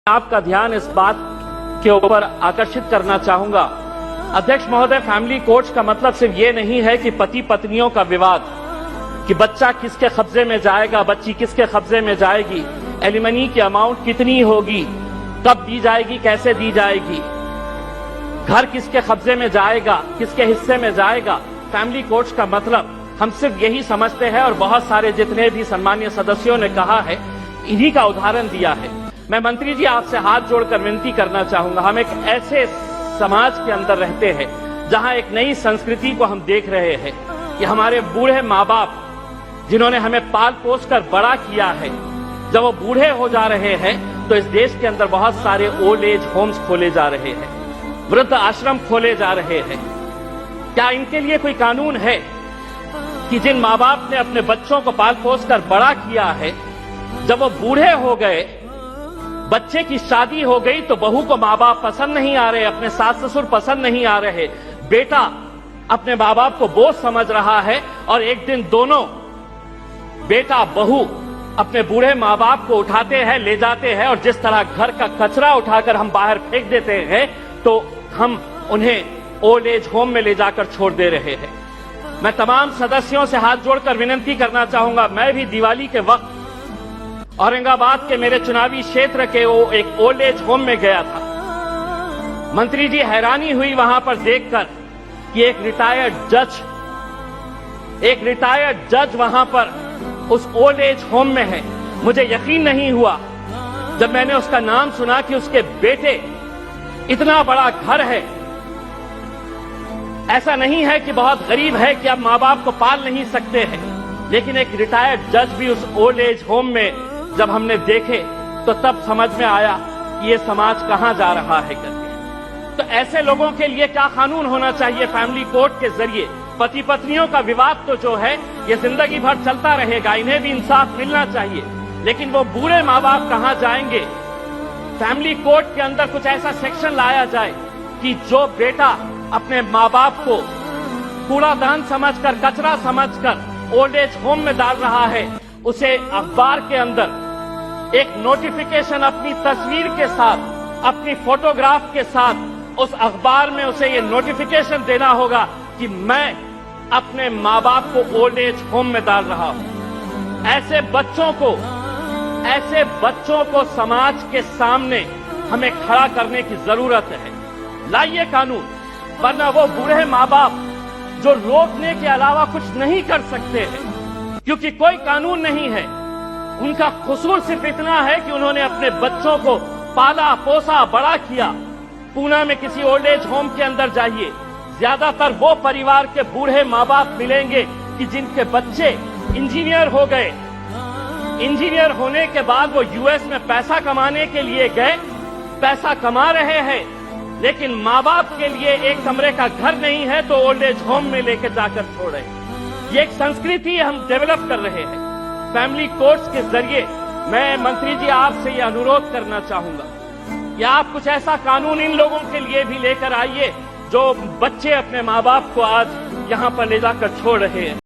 आपका ध्यान इस बात के ऊपर आकर्षित करना चाहूंगा। अध्यक्ष महोदय, फैमिली कोर्ट्स का मतलब सिर्फ ये नहीं है कि पति पत्नियों का विवाद, कि बच्चा किसके कब्जे में जाएगा, बच्ची किसके कब्जे में जाएगी, एलिमनी की अमाउंट कितनी होगी, कब दी जाएगी, कैसे दी जाएगी, घर किसके कब्जे में जाएगा, किसके हिस्से में जाएगा। फैमिली कोर्ट्स का मतलब हम सिर्फ यही समझते हैं और बहुत सारे जितने भी सम्मानीय सदस्यों ने कहा है, इन्हीं का उदाहरण दिया है। मैं मंत्री जी आपसे हाथ जोड़कर विनती करना चाहूंगा, हम एक ऐसे समाज के अंदर रहते हैं जहां एक नई संस्कृति को हम देख रहे हैं कि हमारे बूढ़े माँ बाप जिन्होंने हमें पाल पोस कर बड़ा किया है, जब वो बूढ़े हो जा रहे हैं तो इस देश के अंदर बहुत सारे ओल्ड एज होम्स खोले जा रहे हैं, वृद्ध आश्रम खोले जा रहे हैं। क्या इनके लिए कोई कानून है कि जिन माँ बाप ने अपने बच्चों को पाल पोस कर बड़ा किया है, जब वो बूढ़े हो गए, बच्चे की शादी हो गई तो बहू को माँ बाप पसंद नहीं आ रहे, अपने सास ससुर पसंद नहीं आ रहे, बेटा अपने माँ बाप को बोझ समझ रहा है और एक दिन दोनों बेटा बहू अपने बूढ़े माँ बाप को उठाते हैं, ले जाते हैं और जिस तरह घर का कचरा उठाकर हम बाहर फेंक देते हैं तो हम उन्हें ओल्ड एज होम में ले जाकर छोड़ दे रहे हैं। मैं तमाम सदस्यों से हाथ जोड़कर विनती करना चाहूंगा, मैं भी दिवाली के वक्त औरंगाबाद के मेरे चुनावी क्षेत्र के वो एक ओल्ड एज होम में गया था। मंत्री जी, हैरानी हुई वहां पर देखकर कि एक रिटायर्ड जज वहां पर उस ओल्ड एज होम में है। मुझे यकीन नहीं हुआ जब मैंने उसका नाम सुना कि उसके बेटे, इतना बड़ा घर है, ऐसा नहीं है कि बहुत गरीब है कि आप माँ बाप को पाल नहीं सकते हैं, लेकिन एक रिटायर्ड जज भी उस ओल्ड एज होम में जब हमने देखे तो तब समझ में आया कि ये समाज कहां जा रहा है करके। तो ऐसे लोगों के लिए क्या कानून होना चाहिए फैमिली कोर्ट के जरिए? पति पत्नियों का विवाद तो जो है ये जिंदगी भर चलता रहेगा, इन्हें भी इंसाफ मिलना चाहिए, लेकिन वो बूढ़े माँ बाप कहां जाएंगे? फैमिली कोर्ट के अंदर कुछ ऐसा सेक्शन लाया जाए कि जो बेटा अपने माँ बाप को कूड़ादान समझकर, कचरा समझकर ओल्ड एज होम में डाल रहा है, उसे अखबार के अंदर एक नोटिफिकेशन अपनी तस्वीर के साथ, अपनी फोटोग्राफ के साथ उस अखबार में उसे ये नोटिफिकेशन देना होगा कि मैं अपने माँ बाप को ओल्ड एज होम में डाल रहा हूं। ऐसे बच्चों को समाज के सामने हमें खड़ा करने की जरूरत है। लाइए कानून, वरना वो बूढ़े माँ बाप जो रोकने के अलावा कुछ नहीं कर सकते हैं, क्योंकि कोई कानून नहीं है। उनका कसूर सिर्फ इतना है कि उन्होंने अपने बच्चों को पाला पोसा बड़ा किया। पूना में किसी ओल्ड एज होम के अंदर जाइए, ज्यादातर वो परिवार के बूढ़े माँ बाप मिलेंगे कि जिनके बच्चे इंजीनियर हो गए। इंजीनियर होने के बाद वो यूएस में पैसा कमाने के लिए गए, पैसा कमा रहे हैं, लेकिन माँ बाप के लिए एक कमरे का घर नहीं है तो ओल्ड एज होम में लेकर जाकर छोड़े। ये एक संस्कृति हम डेवलप कर रहे हैं। फैमिली कोर्ट्स के जरिए मैं मंत्री जी आपसे ये अनुरोध करना चाहूंगा कि आप कुछ ऐसा कानून इन लोगों के लिए भी लेकर आइए जो बच्चे अपने माँ बाप को आज यहां पर ले जाकर छोड़ रहे हैं।